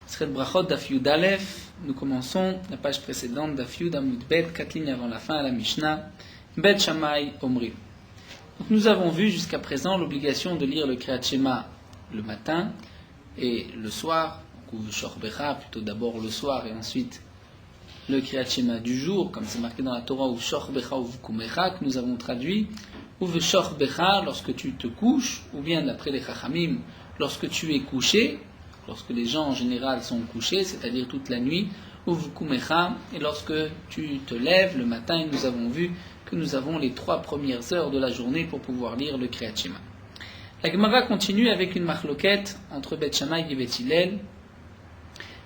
Sred Brachot Daf Yud Aleph, nous commençons la page précédente Daf Yud Amud Bet, 4 lignes avant la fin à la Mishnah, Bet Shammai Omri. Donc nous avons vu jusqu'à présent l'obligation de lire le Kriyat Shema le matin et le soir, ou Shor Becha, plutôt d'abord le soir et ensuite le Kriyat Shema du jour, comme c'est marqué dans la Torah, ou Shor Becha ou Vkumecha, que nous avons traduit, ou Shor Becha lorsque tu te couches, ou bien d'après les Chachamim, lorsque tu es couché, lorsque les gens en général sont couchés, c'est-à-dire toute la nuit, ou Vkumecha, et lorsque tu te lèves le matin, et nous avons vu que nous avons les 3 premières heures de la journée pour pouvoir lire le Kriyat Shema. La Gemara continue avec une marloquette entre Bet Shammai et Bet Hillel.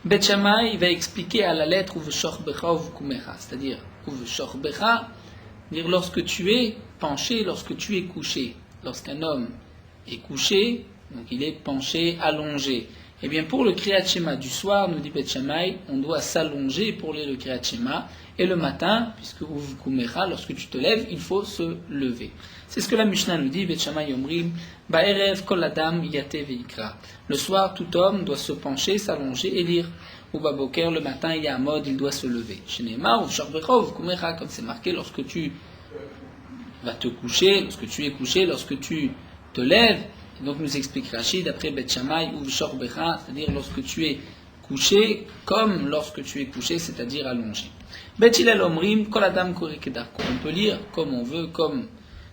Bet Shammai va expliquer à la lettre Uveshor Becha ou Vkumecha, c'est-à-dire Uveshor Becha, dire lorsque tu es penché, lorsque tu es couché. Lorsqu'un homme est couché, donc il est penché, allongé. Eh bien pour le Kriyat Shema du soir, nous dit Bet Shammai, on doit s'allonger pour lire le Kriyat Shema. Et le matin, puisque Uvkumecha, lorsque tu te lèves, il faut se lever. C'est ce que la Mishnah nous dit, Bet Shammai Omrim, Ba'erev kol adam yate veikra. Le soir, tout homme doit se pencher, s'allonger et lire. Ou Baboker, le matin, il y a un mode, il doit se lever. Chez Neymar, ou Shorbecha, ou Vkumecha, comme c'est marqué, lorsque tu vas te coucher, lorsque tu es couché, lorsque tu te lèves. Et donc nous explique Rachid, d'après Bet Shammai, ou Shorbecha, c'est-à-dire lorsque tu es couché, comme lorsque tu es couché, c'est-à-dire allongé. Bet Hillel Omrim, kol adam koreh kedarko. On peut lire comme on veut, comme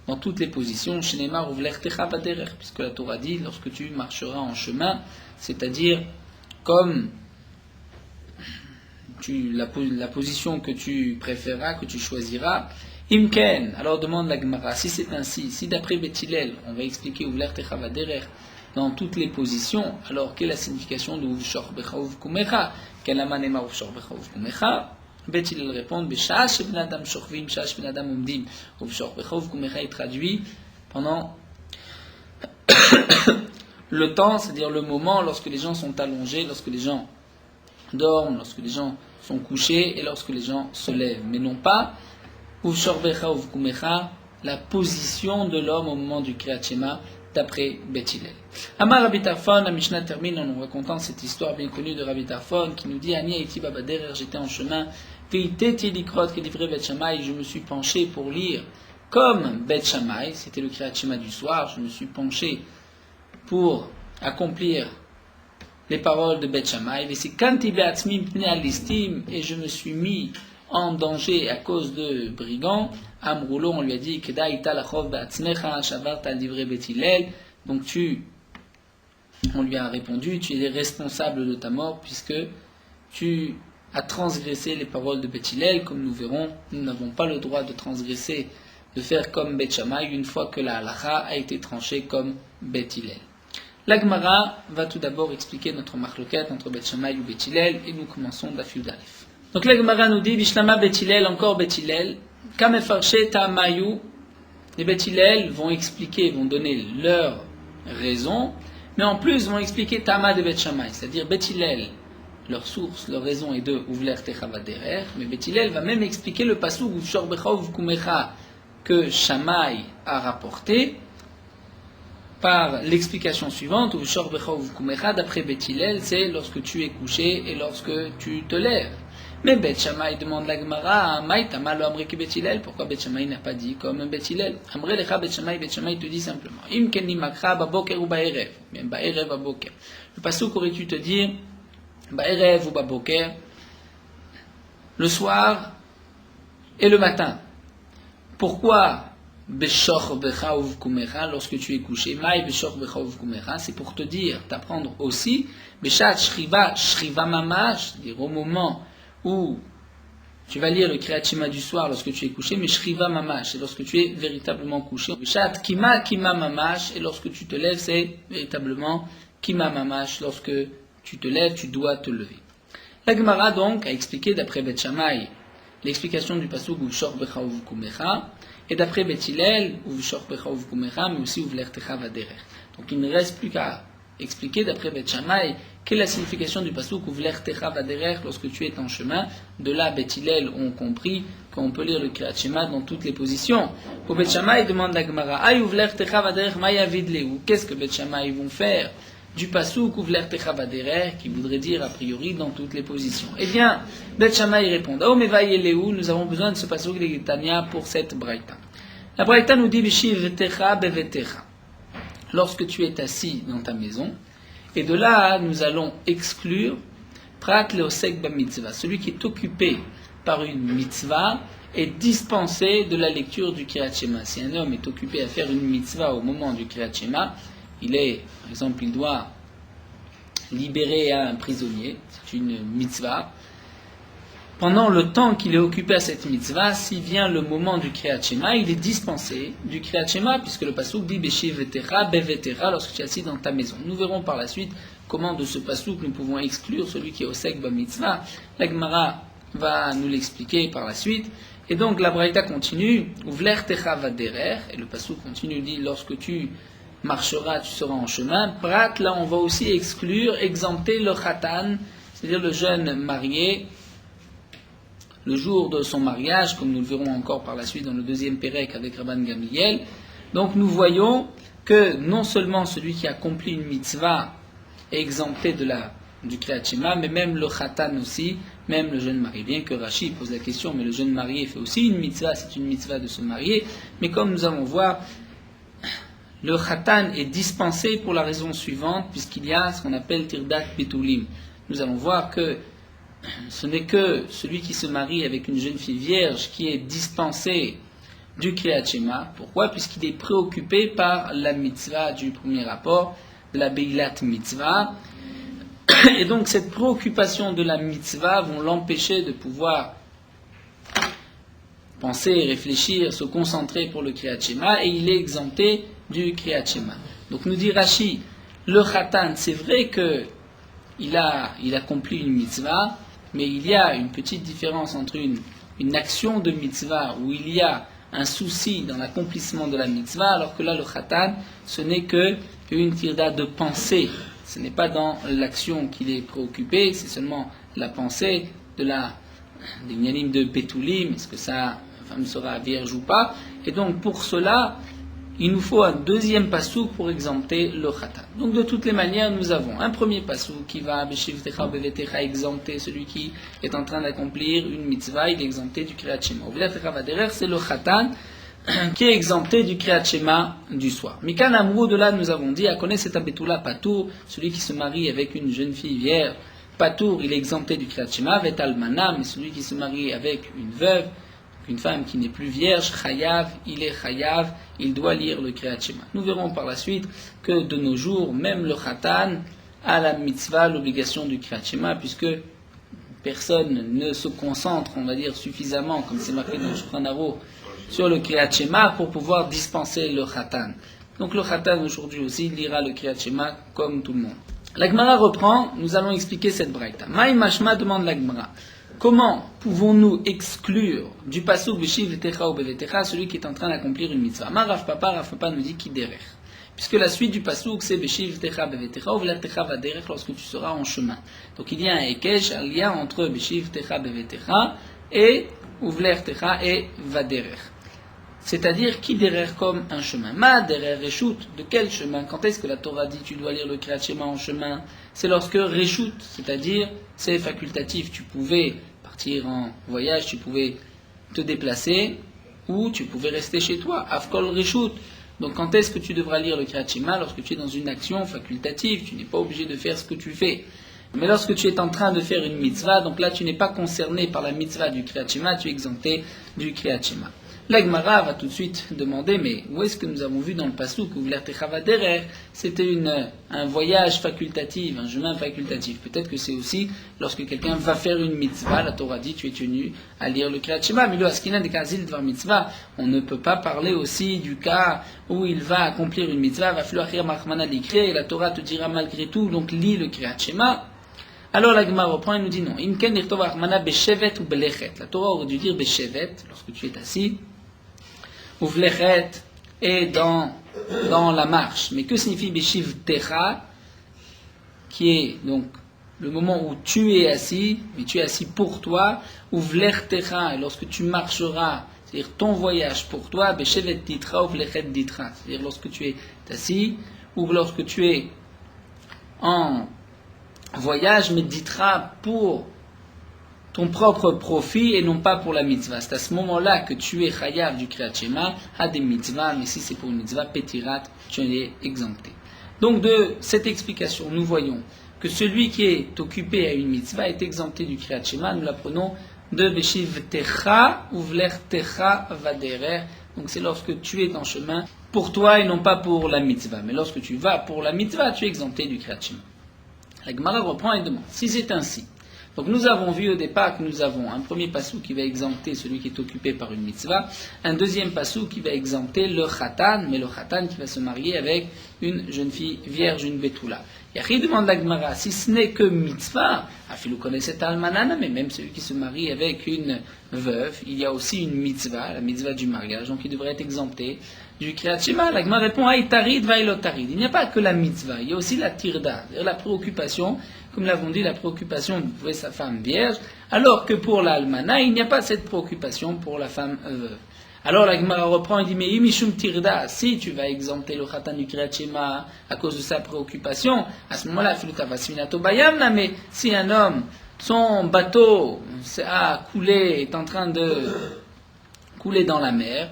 dans toutes les positions, chez Neymar, ou v'lertecha baderer, puisque la Torah dit, lorsque tu marcheras en chemin, c'est-à-dire comme la position que tu préféreras, que tu choisiras. Imken, alors demande la Gemara, si c'est ainsi, si d'après Bet Hillel, on va expliquer ou v'lertecha baderer dans toutes les positions, alors quelle est la signification de Uveshor Becha ou Vkumecha? Quel amane Uveshor Becha ou Vkumecha? Bet Hillel répond, B'sha'ash ben adam shorvim, sha'ash ben adam umdim. Uveshor Becha ou Vkumecha est traduit pendant le temps, c'est-à-dire le moment lorsque les gens sont allongés, lorsque les gens dorment, lorsque les gens sont couchés et lorsque les gens se lèvent. Mais non pas Uveshor Becha ou Vkumecha, la position de l'homme au moment du Kriyat Shema, d'après Bet Hillel. Amar Rabbi Tarfon, la Mishnah termine en nous racontant cette histoire bien connue de Rabbi Tarfon qui nous dit Ani Haïti Babaderer, j'étais en chemin, Veiteti Likrot Kedivre Bet Shammai, je me suis penché pour lire comme Bet Shammai, c'était le Kriyat Shema du soir, je me suis penché pour accomplir les paroles de Bet Shammai, Vesikanti Beatzmi Pnei Alistim, et je me suis mis en danger à cause de brigands. Amroulo, on lui a dit Kedaïta lachov be'atzmecha shavarta al divrei Bet Hillel. Donc on lui a répondu, tu es responsable de ta mort puisque tu as transgressé les paroles de Bet Hillel. Comme nous verrons, nous n'avons pas le droit de transgresser, de faire comme Bet Shammai une fois que la halacha a été tranchée comme Bet Hillel. La Gemara va tout d'abord expliquer notre marloquette entre Bet Shammai et Bet Hillel et nous commençons Daf Yud Aleph. Donc la Gemara nous dit Bishlama Bet Hillel, encore Bet Hillel. Kamefarshe Ta'amayu, les Bet Hillel vont expliquer, vont donner leur raison, mais en plus vont expliquer Tama de Bet Shammai, c'est-à-dire Bet Hillel, leur source, leur raison est de Uvler Techavaderer, mais Bet Hillel va même expliquer le pasuk Uvshor Becha Uvkumecha que Shammai a rapporté par l'explication suivante Uvshor Becha Uvkumecha, d'après Bet Hillel, c'est lorsque tu es couché et lorsque tu te lèves. Mais Bet Shammai demande la Gemara, Maïtama lo amre ki Bet Hillel, pourquoi Bet Shammai n'a pas dit comme Bet Hillel? Amre lecha Bet Shammai te dit simplement, Im ken ni makra baboker ou ba'erev, bien ba'erev baboker. Le pasuk aurait-tu te dire, ba'erev ou baboker, le soir et le matin. Pourquoi Beshor becha ou vkumecha, lorsque tu es couché, Maï Beshor becha ou vkumecha, c'est pour te dire, t'apprendre aussi, Beshat shriva mamash, dire au moment où tu vas lire le Kriyat Shema du soir lorsque tu es couché, mais Shriva Mamash, c'est lorsque tu es véritablement couché. Shat Kima Mamash, et lorsque tu te lèves, c'est véritablement Kima Mamash, lorsque tu te lèves, tu dois te lever. La Gemara donc a expliqué d'après Bet Shammai l'explication du pasuk Uvshor Becha Uvkumecha, et d'après Bet Hillel Uvshor Becha Uvkumecha, mais aussi Uvlertecha Vaderer. Donc il ne reste plus qu'à expliquer d'après Bet Shammai quelle est la signification du pasuk Uvlertecha Vaderer lorsque tu es en chemin. De là, Bet Hillel ont compris qu'on peut lire le Kriyat Shema dans toutes les positions. Pour Bet Shammai, demande la Gemara, Ay Uvlertecha Vaderer Maya Vidleu, qu'est-ce que Bet Shammai vont faire du pasuk Uvler Techa Vaderer, qui voudrait dire a priori dans toutes les positions. Eh bien, Bet Shammai répond, oh mais nous avons besoin de ce pasuk de Tanya pour cette braïta. La braïta nous dit Bishiv Techa Bevetecha. Lorsque tu es assis dans ta maison, et de là nous allons exclure Prat Leosek Ba Mitzvah, celui qui est occupé par une mitzvah est dispensé de la lecture du Kriyat Shema. Si un homme est occupé à faire une mitzvah au moment du Kriyat Shema, par exemple, il doit libérer un prisonnier, c'est une mitzvah. Pendant le temps qu'il est occupé à cette mitzvah, s'il vient le moment du Kriyat Shema, il est dispensé du Kriyat Shema, puisque le pasuk dit Beshiv Vetecha, Bevetecha, lorsque tu es assis dans ta maison. Nous verrons par la suite comment de ce pasuk nous pouvons exclure celui qui est Osek Ba Mitzvah. La Gemara va nous l'expliquer par la suite. Et donc la braïta continue, Uvler Techa Vaderer, et le pasuk continue, dit lorsque tu marcheras, tu seras en chemin. Prat, là on va aussi exclure, exempter le Khatan, c'est-à-dire le jeune marié, le jour de son mariage, comme nous le verrons encore par la suite dans le deuxième Pérec avec Rabban Gamliel. Donc nous voyons que non seulement celui qui accomplit une mitzvah est exempté du Kriyat Shema, mais même le Khatan aussi, même le jeune marié. Bien que Rashi pose la question, mais le jeune marié fait aussi une mitzvah, c'est une mitzvah de se marier. Mais comme nous allons voir, le Khatan est dispensé pour la raison suivante, puisqu'il y a ce qu'on appelle Tirdat Betulim. Nous allons voir que ce n'est que celui qui se marie avec une jeune fille vierge qui est dispensé du Kriyat Shema. Pourquoi ? Puisqu'il est préoccupé par la mitzvah du premier rapport, de la Beilat Mitzvah. Et donc cette préoccupation de la mitzvah vont l'empêcher de pouvoir penser, réfléchir, se concentrer pour le Kriyat Shema, et il est exempté du Kriyat Shema. Donc nous dit Rashi, le Khatan, c'est vrai qu'il accomplit une mitzvah, mais il y a une petite différence entre une action de mitzvah où il y a un souci dans l'accomplissement de la mitzvah, alors que là le Khatan, ce n'est qu'une tirda de pensée. Ce n'est pas dans l'action qu'il est préoccupé, c'est seulement la pensée des yanim de Betulim, est-ce que sa femme sera vierge ou pas. Et donc pour cela, il nous faut un deuxième passouk pour exempter le Khatan. Donc de toutes les manières, nous avons un premier passouk qui va Beshiv Techa Bevetecha exempter celui qui est en train d'accomplir une mitzvah, il est exempté du Kriyat Shema. Uvler Techa Vaderer, c'est le Khatan qui est exempté du Kriyat Shema du soir. Mikan Amrou, de là nous avons dit, à connaître cet abetula Patour, celui qui se marie avec une jeune fille vierge, Patour, il est exempté du Kriyat Shema, Vet Almana, mais celui qui se marie avec une veuve, une femme qui n'est plus vierge, Chayav, il est Chayav, il doit lire le Kriyat Shema. Nous verrons par la suite que de nos jours, même le Khatan a la mitzvah, l'obligation du Kriyat Shema, puisque personne ne se concentre, on va dire, suffisamment, comme c'est marqué dans le Shulchan Aruch, sur le Kriyat Shema pour pouvoir dispenser le Khatan. Donc le Khatan aujourd'hui aussi lira le Kriyat Shema comme tout le monde. La Gemara reprend, nous allons expliquer cette braïta. Maï Mashma demande la Gemara. Comment pouvons-nous exclure du pasuk Beshiv Techa ou Bevetecha celui qui est en train d'accomplir une mitzvah? Rav Papa nous dit Kiderer. Puisque la suite du pasuk c'est Beshiv Techa Bevetecha ou Vla Techa Vaderer lorsque tu seras en chemin. Donc il y a un Ekesh, un lien entre Beshiv Techa Bevetecha et Uvler Techa et Vaderer. C'est-à-dire Kiderer comme un chemin. Ma derer Reshut, de quel chemin? Quand est-ce que la Torah dit tu dois lire le Kriyat Shema en chemin? C'est lorsque Reshut, c'est-à-dire c'est facultatif. Tu pouvais partir en voyage, tu pouvais te déplacer ou tu pouvais rester chez toi. Afkol Reshut. Donc quand est-ce que tu devras lire le Kriyat Shema? Lorsque tu es dans une action facultative, tu n'es pas obligé de faire ce que tu fais. Mais lorsque tu es en train de faire une mitzvah, donc là tu n'es pas concerné par la mitzvah du Kriyat Shema, tu es exempté du Kriyat Shema. La Gemara va tout de suite demander, mais où est-ce que nous avons vu dans le pasuk Uvler Techa Vaderer, c'était un voyage facultatif, un chemin facultatif. Peut-être que c'est aussi lorsque quelqu'un va faire une mitzvah, la Torah dit tu es tenu à lire le Kriyat Shema. Mais le Askinan de Kazil Dvar Mitzvah, on ne peut pas parler aussi du cas où il va accomplir une mitzvah, va falloir Khir Machmana l'écrire, et la Torah te dira malgré tout, donc lis le Kriyat Shema. Alors la Gemara reprend et nous dit non. Imken Irtov Achmana Beshevet ou Belechet. La Torah aurait dû dire Beshevet, lorsque tu es assis, ou Vlechet, et dans la marche. Mais que signifie Beshiv Techa, qui est donc le moment où tu es assis, mais tu es assis pour toi, ou Vlech Techa, et lorsque tu marcheras, c'est-à-dire ton voyage pour toi, Beshevet Ditra ou Vlechet Ditra, c'est-à-dire lorsque tu es assis, ou lorsque tu es en voyage, méditera pour ton propre profit et non pas pour la mitzvah. C'est à ce moment-là que tu es chayav du Kriyat Shema à des mitzvahs, mais si c'est pour une mitzvah, petirat, tu en es exempté. Donc de cette explication, nous voyons que celui qui est occupé à une mitzvah est exempté du Kriyat Shema. Nous l'apprenons de Beshiv Techa ou Vler Techa Vaderer. Donc c'est lorsque tu es en chemin pour toi et non pas pour la mitzvah. Mais lorsque tu vas pour la mitzvah, tu es exempté du Kriyat Shema. La Gemara reprend et demande, si c'est ainsi, donc nous avons vu au départ que nous avons un premier passou qui va exempter celui qui est occupé par une mitzvah, un deuxième passou qui va exempter le khatan, mais le khatan qui va se marier avec une jeune fille vierge, une betula. Yachid demande la Gemara, si ce n'est que mitzvah, Afilou connaissait almanana, mais même celui qui se marie avec une veuve, il y a aussi une mitzvah, la mitzvah du mariage, donc il devrait être exempté du Kriyat Shema. La Gemara répond, Aïtarid, Vailotarid. Il n'y a pas que la mitzvah, il y a aussi la tirda, c'est-à-dire la préoccupation, comme l'avons dit, la préoccupation de trouver sa femme vierge, alors que pour l'almana, il n'y a pas cette préoccupation pour la femme veuve. Alors la Gemara reprend et dit, mais imishum tirda, si tu vas exempter le khatan du Kriyat Shema à cause de sa préoccupation, à ce moment-là, filuta vasminato bayamna, mais si un homme, son bateau a coulé, est en train de couler dans la mer,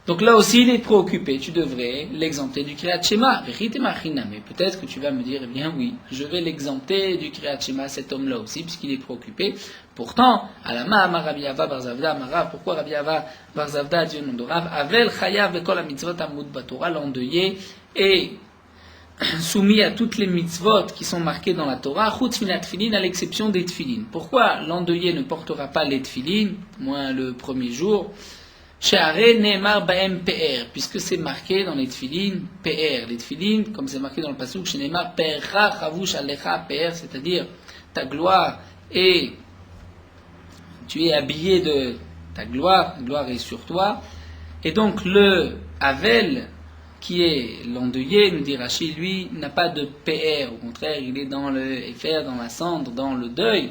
donc là aussi il est préoccupé, tu devrais l'exempter du Kriyat Shema. Mais peut-être que tu vas me dire, eh bien oui, je vais l'exempter du Kriyat Shema, cet homme-là aussi, puisqu'il est préoccupé. Pourtant, Alama Amar Rabbi Ava Bar Zavda Amarav, pourquoi Rabbi Ava Bar Zavda dit au nom de Rav, Avel Chayav Bekol HaMitzvot Amud Batorah, l'endeuillé est soumis à toutes les mitzvot qui sont marquées dans la Torah, Chutz Minat Tfilin, à l'exception des Tfilin. Pourquoi l'endeuillé ne portera pas les Tfilin, moins le premier jour? She'arei Ne'emar Ba'em PR, puisque c'est marqué dans les Tfilin, PR. Les Tfilin, comme c'est marqué dans le pasuk, She'ne'emar Percha Chavush Alecha PR, c'est-à-dire ta gloire et tu es habillé de ta gloire est sur toi. Et donc le Havel, qui est l'endeuillé, nous dit Rashi, lui, n'a pas de PR, au contraire, il est dans le Efer, dans la cendre, dans le deuil,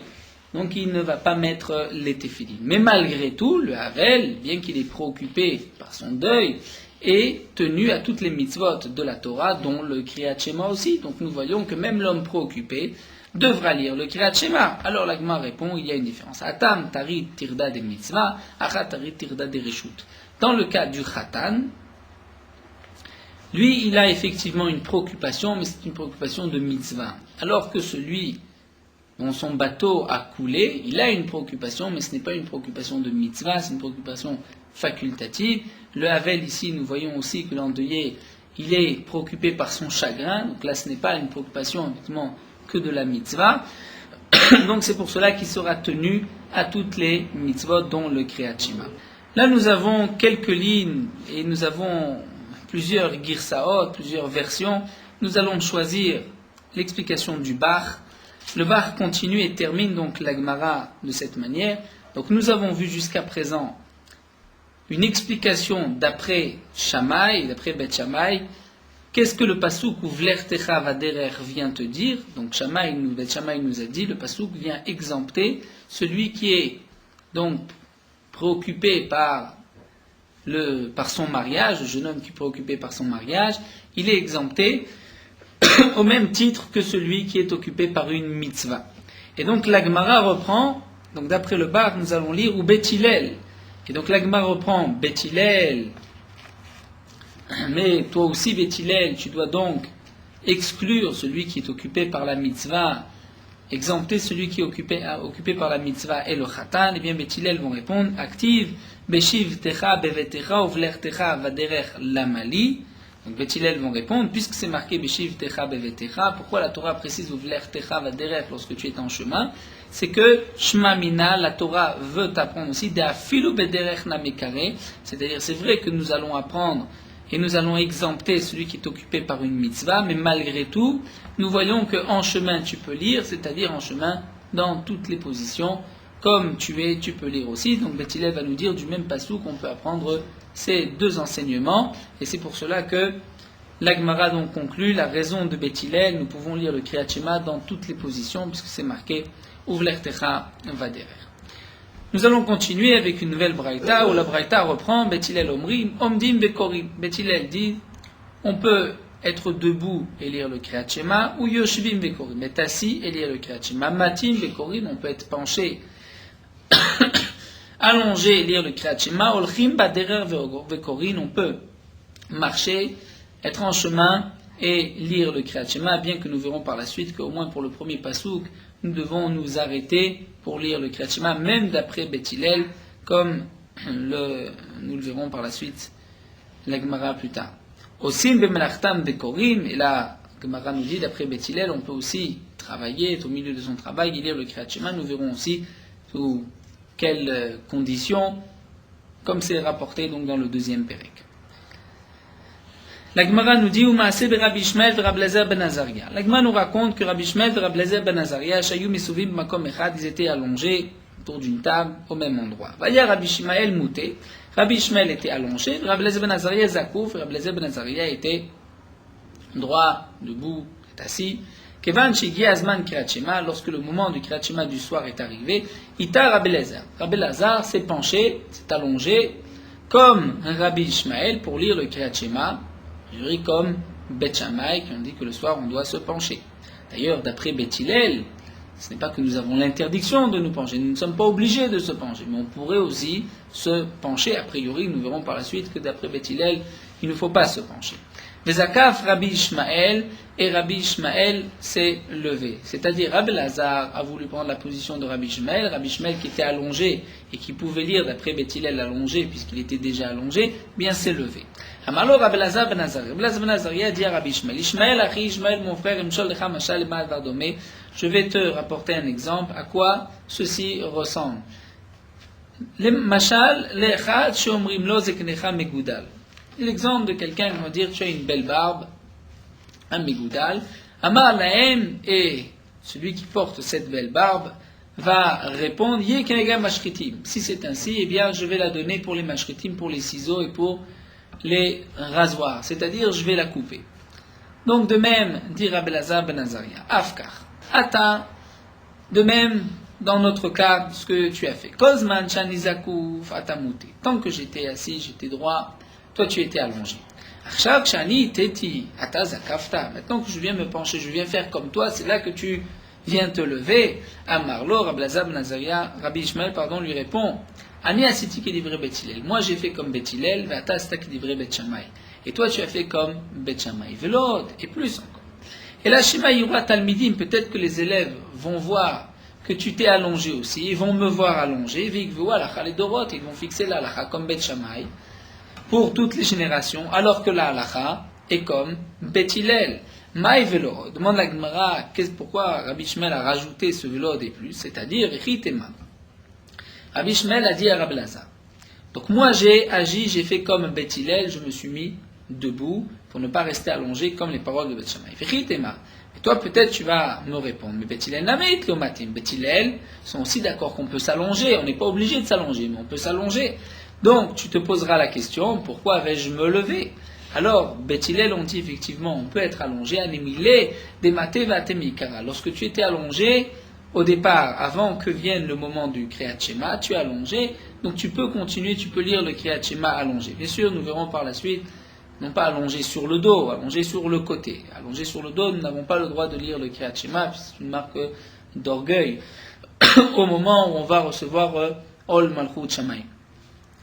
donc il ne va pas mettre les téphilines. Mais malgré tout, le Havel, bien qu'il est préoccupé par son deuil, est tenu à toutes les mitzvot de la Torah, dont le Kriyat Shema aussi. Donc nous voyons que même l'homme préoccupé devra lire le Kriyat Shema. Alors la Gemara répond, il y a une différence. Atam tarit tirda des mitzvah, achat tarit tirda des reshut. Dans le cas du khatan, lui, il a effectivement une préoccupation, mais c'est une préoccupation de mitzvah. Alors que celui dont son bateau a coulé, il a une préoccupation, mais ce n'est pas une préoccupation de mitzvah, c'est une préoccupation facultative. Le Havel, ici, nous voyons aussi que l'endeuillé, il est préoccupé par son chagrin, donc là, ce n'est pas une préoccupation, effectivement, que de la mitzvah. Donc c'est pour cela qu'il sera tenu à toutes les mitzvot, dont le Kriyat Shema. Là, nous avons quelques lignes, et nous avons plusieurs girsaot, plusieurs versions. Nous allons choisir l'explication du Bach. Le Bach continue et termine donc la Gemara de cette manière. Donc nous avons vu jusqu'à présent une explication d'après Shammai, d'après Beth Shammai. Qu'est-ce que le pasuk ou Vlertecha Vaderer vient te dire? Donc Beth Shammai nous a dit, le pasuk vient exempter celui qui est donc préoccupé par son mariage, le jeune homme qui est préoccupé par son mariage, il est exempté au même titre que celui qui est occupé par une mitzvah. Et donc la Gemara reprend, donc d'après le Bar, nous allons lire ou Beth Hillel. Et donc la Gemara reprend Beth Hillel, mais toi aussi Beth Hillel, tu dois donc exclure celui qui est occupé par la mitzvah, exempter celui qui est occupé par la mitzvah et le khatan. Et bien Beth Hillel vont répondre, active, Beshiv techa bevetecha uvler techa vaderer lamali. Donc Beth Hillel vont répondre, puisque c'est marqué Beshiv techa bevetecha, pourquoi la Torah précise uvler techa vaderer lorsque tu es en chemin? C'est que Shma Mina, la Torah veut apprendre aussi de afilu bederech namekare, c'est-à-dire c'est vrai que nous allons apprendre et nous allons exempter celui qui est occupé par une mitzvah, mais malgré tout, nous voyons qu'en chemin tu peux lire, c'est-à-dire en chemin dans toutes les positions, comme tu peux lire aussi. Donc Beth Hillel va nous dire du même passou qu'on peut apprendre ces deux enseignements, et c'est pour cela que la Gemara donc conclut la raison de Beth Hillel, nous pouvons lire le Kriyat Shema dans toutes les positions, puisque c'est marqué Uvlertecha Vaderer. Nous allons continuer avec une nouvelle braïta, où la braïta reprend Beth Hillel Omrim, Omdim Bekorim. Beth Hillel dit, on peut être debout et lire le Kriyat Shema, ou Yoshvim Bekorim, être assis et lire le Kriyat Shema. Matim Bekorim, on peut être penché, allongé et lire le Kriyat Shema. Olchim Baderer Bekorim, on peut marcher, être en chemin et lire le Kriyat Shema, bien que nous verrons par la suite qu'au moins pour le premier pasouk, nous devons nous arrêter pour lire le Kriyat Shema, même d'après Beth Hillel, comme nous le verrons par la suite, la Gemara plus tard. Osim bemelachtam bekorim, et là, Gemara nous dit, d'après Beth Hillel, on peut aussi travailler, être au milieu de son travail, et lire le Kriyat Shema. Nous verrons aussi sous quelles conditions, comme c'est rapporté donc dans le deuxième Pérec. La Gemara nous dit, Umaase be Rabbi Ishmael ve Rabbi Elazar ben Azaria. La Gemara nous raconte que Rabbi Ishmael ve Rabbi Elazar ben Azaria, Shayu Mesuvim Makom Echad, ils étaient allongés autour d'une table au même endroit. Vaya Rabbi Ishmael Mouté. Rabbi Ishmael était allongé, Rabbi Elazar ben Azaria Zakouf, Rabbi Elazar ben Azaria était droit, debout, assis. Kevan Shigi Azman Kriyat Shema, lorsque le moment du Kriyat Shema du soir est arrivé, Ita Rabbi Elazar. Rabbi Elazar s'est penché, s'est allongé, comme Rabbi Ishmael pour lire le Kriyat Shema, comme Beth Shammai qui ont dit que le soir on doit se pencher. D'ailleurs, d'après Beth Hillel, ce n'est pas que nous avons l'interdiction de nous pencher, nous ne sommes pas obligés de se pencher, mais on pourrait aussi se pencher. A priori, nous verrons par la suite que d'après Beth Hillel, il ne faut pas se pencher. Vezakaf Rabbi Ishmael, et Rabbi Ishmael s'est levé. C'est-à-dire, Rabbi Elazar a voulu prendre la position de Rabbi Ishmael qui était allongé et qui pouvait lire d'après Beth Hillel allongé, puisqu'il était déjà allongé, bien s'est levé. Amalo Rabbi Elazar ben Azaria. Rabbi Elazar ben Azaria dit à Rabbi Ishmael, Ishmael, Achi, Ishmael, mon frère, Imshol Lecha Mashal Ma'al Vardomé, je vais te rapporter un exemple à quoi ceci ressemble. Le Mashal Lecha Shomrim Lo Zeknecha Megudal. L'exemple de quelqu'un qui va dire tu as une belle barbe, un Megoudal. Amar Lahem, et celui qui porte cette belle barbe va répondre Ye Kenega Mashritim. Si c'est ainsi, eh bien je vais la donner pour les Mashritim, pour les ciseaux et pour les rasoirs, c'est-à-dire je vais la couper. Donc de même, dit Rabbi Elazar ben Azaria, Afkar, Ata, de même, dans notre cas, ce que tu as fait. Kozman Shanizakouf Atamute. Tant que j'étais assis, j'étais droit, toi tu étais allongé. Achav Shani Teti Atazakafta. Maintenant que je viens me pencher, je viens faire comme toi, c'est là que tu viens te lever. Amarlo, Rabbi Elazar ben Azaria, Rabbi Ishmael, lui répond, Ani asiti ki divrei Beth Hillel. Moi j'ai fait comme Beth Hillel, ve'ata asita ki divrei Beth Shammai. Et toi tu as fait comme Beth Shammai. Velod, et plus encore. Et là, Shema Yura Talmidim, peut-être que les élèves vont voir que tu t'es allongé aussi, ils vont me voir allongé, Vikvu Alacha les Dorot, ils vont fixer la Alacha comme Beth Shammai pour toutes les générations, alors que la Alacha est comme Beth Hillel. Maï Velod, demande la Gemara, pourquoi Rabbi Ishmael a rajouté ce Velod et plus, c'est-à-dire Ritema. Rabbi Ishmael a dit à Rabbi Elazar. Donc moi j'ai agi, j'ai fait comme Beth Hillel, je me suis mis debout pour ne pas rester allongé comme les paroles de Beth Shammai. Et toi peut-être tu vas me répondre, mais Beth Hillel n'avait le matin. Beth Hillel sont aussi d'accord qu'on peut s'allonger, on n'est pas obligé de s'allonger, mais on peut s'allonger. Donc tu te poseras la question, pourquoi vais-je me lever? Alors Beth Hillel ont dit effectivement, on peut être allongé, anémilé, dématé, vatemikara. Lorsque tu étais allongé, au départ, avant que vienne le moment du Kriyat Shema, tu es allongé, donc tu peux continuer, tu peux lire le Kriyat Shema allongé. Bien sûr, nous verrons par la suite, non pas allongé sur le dos, allongé sur le côté. Allongé sur le dos, nous n'avons pas le droit de lire le Kriyat Shema, c'est une marque d'orgueil, au moment où on va recevoir Ol Malchut Shammai.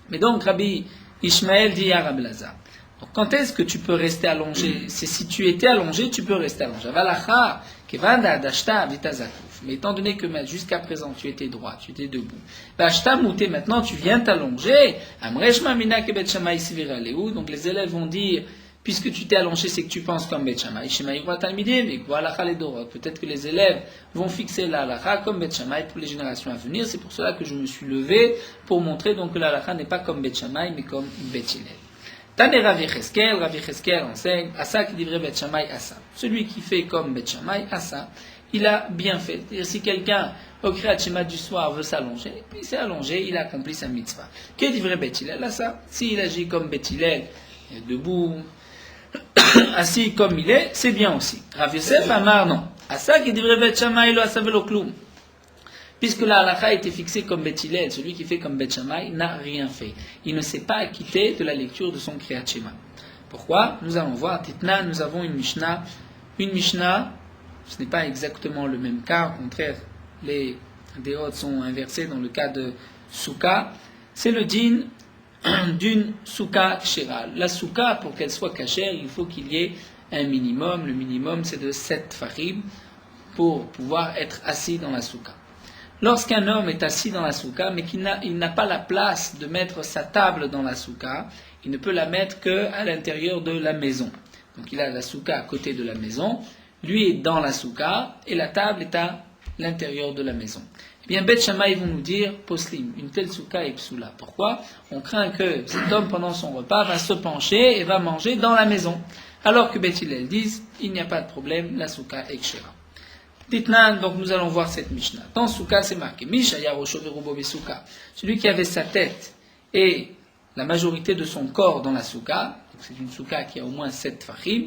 Mais donc, Rabbi Ishmael dit à Rabbi Elazar, donc quand est-ce que tu peux rester allongé? C'est si tu étais allongé, tu peux rester allongé. Valacha, kevanda adashta vitazakuf. Mais étant donné que jusqu'à présent tu étais droit, tu étais debout. Bashta mouté, maintenant tu viens t'allonger. Amreshma mina ke Bet Shammai sivira lehu. Donc les élèves vont dire, puisque tu t'es allongé, c'est que tu penses comme Bet Shammai. Shema yikra talmidim, et valacha les dorot. Peut-être que les élèves vont fixer la halacha comme Bet Shammai pour les générations à venir. C'est pour cela que je me suis levé pour montrer donc que la halacha n'est pas comme Bet Shammai, mais comme Bet Hillel. Tane Rav Yecheskel enseigne, Asa qui livrait Bet Shammai Asa. Celui qui fait comme Bet Shammai Asa, il a bien fait. C'est-à-dire, si quelqu'un au Kriyat Shema du soir veut s'allonger, il s'est allongé, il a accompli sa mitzvah. Qui livrait Bet Hillel Asa? S'il agit comme Bet Hillel, debout, assis comme il est, c'est bien aussi. Rav Yosef Amar non. Asa qui livrait Bet Shammai lo asa velo klum. Puisque la halakha a été fixée comme Beth Hillel, celui qui fait comme Beth Shammai n'a rien fait. Il ne s'est pas acquitté de la lecture de son Kriyat Shema. Pourquoi? Nous allons voir. Titna, nous avons une Mishnah. Une Mishnah, ce n'est pas exactement le même cas. Au contraire, les déotes sont inversées dans le cas de Souka. C'est le din d'une Souka kshera. La Souka, pour qu'elle soit kashère, il faut qu'il y ait un minimum. Le minimum, c'est de 7 farim pour pouvoir être assis dans la Souka. Lorsqu'un homme est assis dans la souka, mais qu'il n'a pas la place de mettre sa table dans la souka, il ne peut la mettre qu'à l'intérieur de la maison. Donc il a la souka à côté de la maison, lui est dans la souka, et la table est à l'intérieur de la maison. Eh bien, Bet Shammai vont nous dire, poslim, une telle souka est psoula. Pourquoi? On craint que cet homme, pendant son repas, va se pencher et va manger dans la maison. Alors que Bet Hillel disent, il n'y a pas de problème, la souka est kshera. Ditnan, donc nous allons voir cette Mishnah. Dans Souka, c'est marqué Mishaya Rosho Verubo Besouka. Celui qui avait sa tête et la majorité de son corps dans la Souka, c'est une Souka qui a au moins 7 fachim.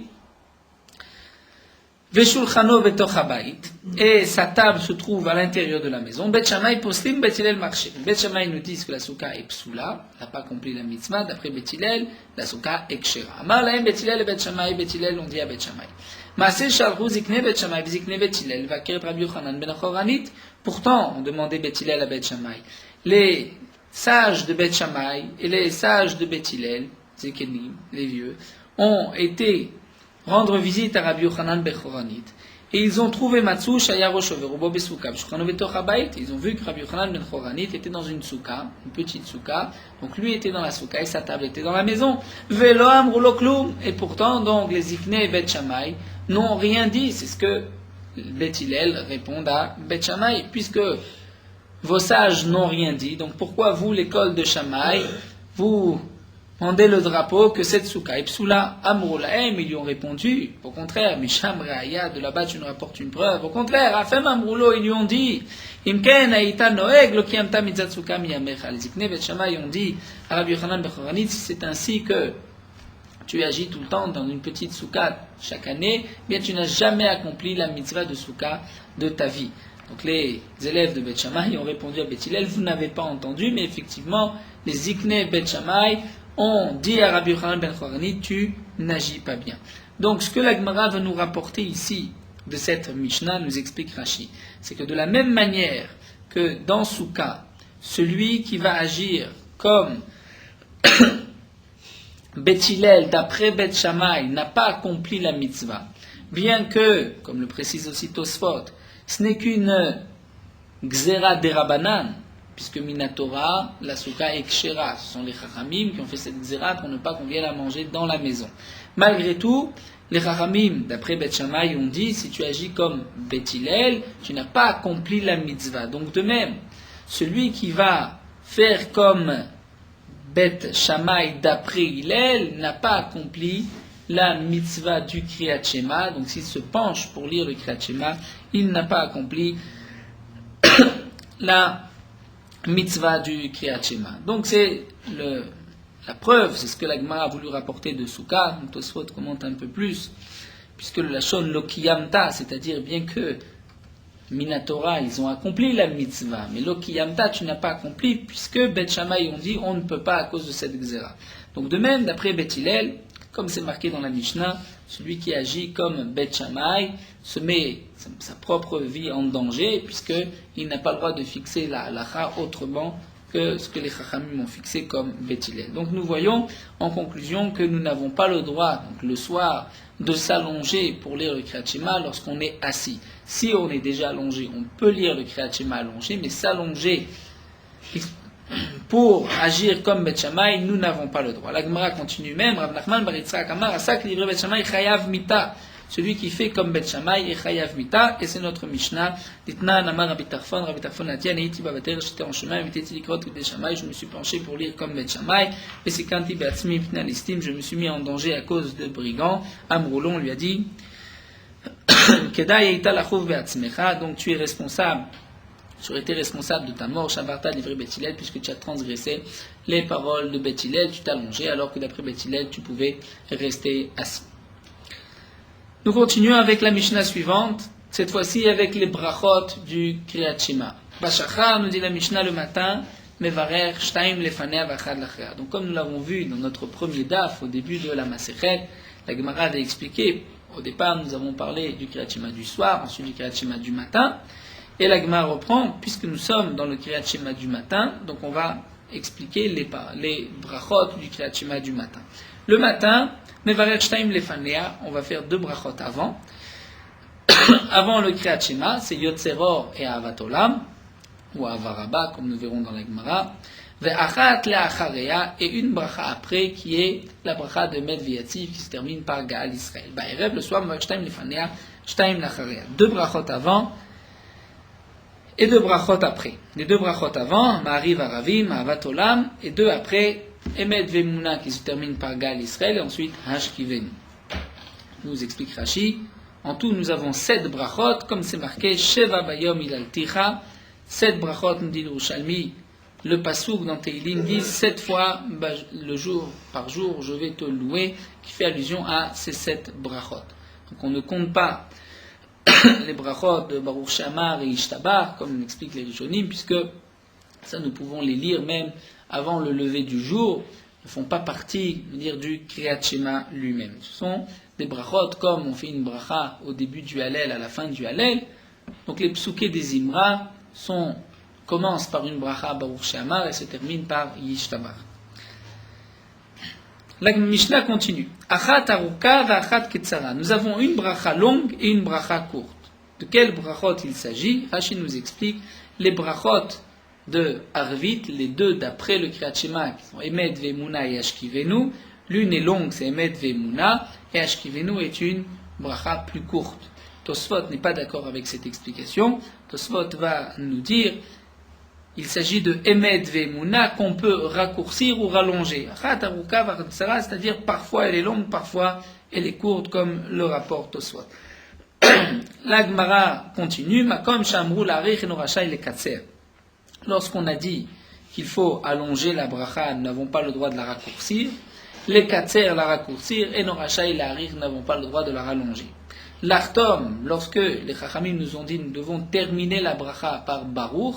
Veshulchano Betoch Habayit, et sa table se trouve à l'intérieur de la maison. Bet Shammai Poslim Bet Hillel Marché. Bet Shammai nous dit que la Souka est psoula, n'a pas accompli la mitzvah. D'après Bet Hillel, la Souka est kshera. Amar lahem Bet Hillel et Bet Shammai. Bet Hillel on dit à Bet Shammai. Pourtant, on demandait Bet Hillel à Bet Shammai. Les sages de Bet Shammai et les sages de Bet Hillel, Zekenim, les vieux, ont été rendre visite à Rabbi Yochanan ben Choranit. Et ils ont trouvé Matsu Shayarosh Verubo Besouka. Ils ont vu que Rabbi Yochanan ben Choranit était dans une souka, une petite souka. Donc lui était dans la souka et sa table était dans la maison. Velo amrulo klum. Et pourtant, donc, les Ikné et Bet Shammai n'ont rien dit. C'est ce que Bet Hillel répond à Bet Shammai. Puisque vos sages n'ont rien dit, donc pourquoi vous, l'école de Shammai, vous rendez le drapeau que cette souka est psoula? Amroulahem, ils lui ont répondu, au contraire, Misham Reaya, de là-bas tu nous rapportes une preuve. Au contraire, Afem Amroulo, ils lui ont dit, Imken Aïta Noeg, lo kiamta mitzatsuka miyamecha. Les Ikné Bet Shammai ont dit à Rabbi Yochanan ben Choranit, si c'est ainsi que tu agis tout le temps dans une petite souka chaque année, eh bien tu n'as jamais accompli la mitzvah de souka de ta vie. Donc les élèves de Bet Shammai ont répondu à Bet Hillel, vous n'avez pas entendu, mais effectivement, les Ikné Bet Shammai ont dit à Rabbi Yochanan ben Choranit, tu n'agis pas bien. Donc ce que la Gemara va nous rapporter ici de cette Mishnah, nous explique Rashi, c'est que de la même manière que dans Souka, celui qui va agir comme Bet Hillel, d'après Bet Shammai, n'a pas accompli la mitzvah, bien que, comme le précise aussi Tosfot, ce n'est qu'une Gzera derabanan, puisque Minatora, la Souka est kshera. Ce sont les Chachamim qui ont fait cette Gzera pour ne pas qu'on vienne la manger dans la maison. Malgré tout, les Chachamim, d'après Bet Shammai, ont dit, si tu agis comme Bet Hillel, tu n'as pas accompli la mitzvah. Donc de même, celui qui va faire comme Bet Shammai d'après Hillel n'a pas accompli la mitzvah du Kriyat Shema. Donc s'il se penche pour lire le Kriyat Shema, il n'a pas accompli la mitzvah du Kriyat Shema. Donc c'est la preuve, c'est ce que la Gemara a voulu rapporter de Souka. Donc Tosfot commente un peu plus, puisque le Lachon Lokiyamta, c'est-à-dire bien que Minatora, ils ont accompli la mitzvah, mais Lokiyamta, tu n'as pas accompli, puisque Bet Shammai ont dit on ne peut pas à cause de cette Gzera. Donc de même, d'après Bet Hillel, comme c'est marqué dans la Mishnah, celui qui agit comme Bet Shammai se met sa propre vie en danger, puisqu'il n'a pas le droit de fixer la halacha autrement que ce que les Chachamim ont fixé comme Bet Hillel. Donc nous voyons en conclusion que nous n'avons pas le droit, donc le soir, de s'allonger pour lire le Kriyat Shema lorsqu'on est assis. Si on est déjà allongé, on peut lire le Kriyat Shema allongé, mais s'allonger pour agir comme Bet Shammai, nous n'avons pas le droit. La Gemara continue même, Rav Nachman bar Yitzchak Amar, Asak livré Bet Shammai chayav mita. Celui qui fait comme Bet Shammai est chayav mita, et c'est notre Mishnah. Ditnan Amar Rabbi Tarfon a dit, Aneiti babater, j'étais en chemin, invité likrot Bet Shammai, je me suis penché pour lire comme Bet Shammai, et c'est quand Tibatzmi Pna Listim, je me suis mis en danger à cause de brigands. Amroulon lui a dit, Kedai Eita Lachouv Beatzmecha, donc tu es responsable. Tu aurais été responsable de ta mort, Shavarta livré Bet Hillel, puisque tu as transgressé les paroles de Bet Hillel, tu t'es allongé, alors que d'après Bet Hillel, tu pouvais rester assis. Nous continuons avec la Mishnah suivante, cette fois-ci avec les brachot du Kriyat Shema. Bashachar, nous dit la Mishnah le matin, mevarer shtaim lefanea vachad lachrea. Donc comme nous l'avons vu dans notre premier daf au début de la Masechet, la Gemara avait expliqué, au départ nous avons parlé du Kriyat Shema du soir, ensuite du Kriyat Shema du matin, et la Gemara reprend, puisque nous sommes dans le Kriyat Shema du matin, donc on va expliquer les brachot du Kriyat Shema du matin. Le matin, mevarer shtaim lefanea, on va faire 2 brachot avant. Avant le Kriyat Shema, c'est Yotzeror et Ahavat Olam, ou Avaraba, comme nous verrons dans la Gemara. Ve'achat le'achareya, et une bracha après, qui est la bracha de Med V'Yatziv, qui se termine par Gaal Israël. Ba'erev, le soir, shtaim lefanea, shtaim l'achareya. 2 brachot avant, et 2 brachot après. Les 2 brachot avant, Ma'ariv Aravim, Ahavat Olam, et 2 après, Emet Ve'Muna, qui se termine par Gaal Israël, et ensuite Hashkivenu. Nous explique Rashi. En tout, nous avons 7 brachot, comme c'est marqué, Sheva Bayom Ilal Ticha, 7 brachot, nous dit le Yerushalmi, le Passouk dans Teilim dit 7 fois le jour par jour, je vais te louer, qui fait allusion à ces 7 brachot. Donc on ne compte pas les brachot de Baruch Shamar et Ishtabar, comme l'expliquent les Rishonim, puisque ça nous pouvons les lire même avant le lever du jour, ne font pas partie du Kriyat Shema lui-même. Ce sont des brachot comme on fait une bracha au début du Hallel, à la fin du Hallel. Donc les psukés des Imra commencent par une bracha Baruch Shamar et se terminent par Yishtabar. La Mishnah continue. Achat aruka va achat ketzara. Nous avons une bracha longue et une bracha courte. De quelle brachot il s'agit? Rashi nous explique les brachot de Arvit, les 2 d'après le Kriyat Shema, qui sont Emet Ve'Emuna et Ashkivenu. L'une est longue, c'est Emet Ve'Emuna, et Ashkivenu est une bracha plus courte. Tosfot n'est pas d'accord avec cette explication. Tosfot va nous dire il s'agit de Emet Ve'Emuna qu'on peut raccourcir ou rallonger. Achat aruka va ketzara, c'est-à-dire parfois elle est longue, parfois elle est courte, comme le rapporte Tosfot. La Gemara continue, Makom shamru l'arich eno rashai lekatser. Lorsqu'on a dit qu'il faut allonger la bracha, nous n'avons pas le droit de la raccourcir. Les katser la raccourcir et nos rachai la harir n'avons pas le droit de la rallonger. L'artom, lorsque les chachamim nous ont dit nous devons terminer la bracha par baruch,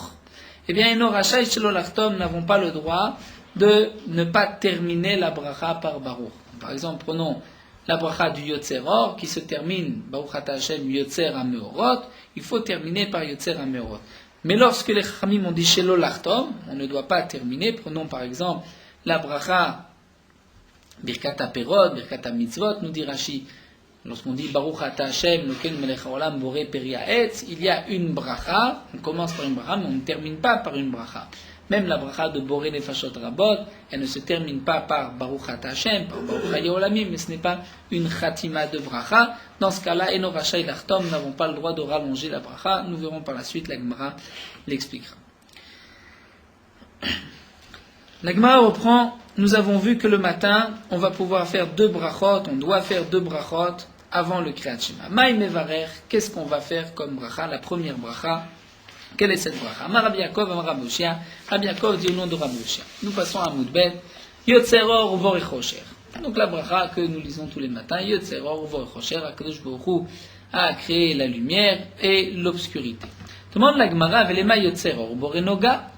eh bien nos rachai shelo l'artom n'avons pas le droit de ne pas terminer la bracha par baruch. Par exemple, prenons la bracha du Yotzeror qui se termine Baruch Ata Hashem Yotzer HaMeorot, il faut terminer par Yotzer HaMeorot. Mais lorsque les Chachamim ont dit Shelo Lachtom, on ne doit pas terminer. Prenons par exemple la bracha Birkat HaPerot, Birkat HaMitzvot, nous dit Rashi. Lorsqu'on dit Baruch Ata Hashem Noken Melech HaOlam Borei Peri Ha'etz, il y a une bracha, on commence par une bracha, mais on ne termine pas par une bracha. Même la bracha de Borei Nefashot Rabot, elle ne se termine pas par Baruch Ata Hashem, par Baruch Hayeh Olamim, mais ce n'est pas une khatima de bracha. Dans ce cas-là, Eno Rachai Lachtom n'avons pas le droit de rallonger la bracha. Nous verrons par la suite, la Gemara l'expliquera. La Gemara reprend, nous avons vu que le matin, on va pouvoir faire 2 brachot, on doit faire 2 brachot avant le Kriyat Shema. Maï Mevarer, qu'est-ce qu'on va faire comme bracha? La première bracha, quelle est cette bracha? Amar Rabbi Yaakov, Amar Rabbi Oshia. Rabbi Yaakov dit au nom de Rabbi Oshia. Nous passons à Moudbet. Yotzeror uvorei chosher. Donc la bracha que nous lisons tous les matins, Yotzeror uvorei chosher, HaKadosh Baruch Hu a créé la lumière et l'obscurité. Demande la Gemara, Velema Yotzeror uvorei noga.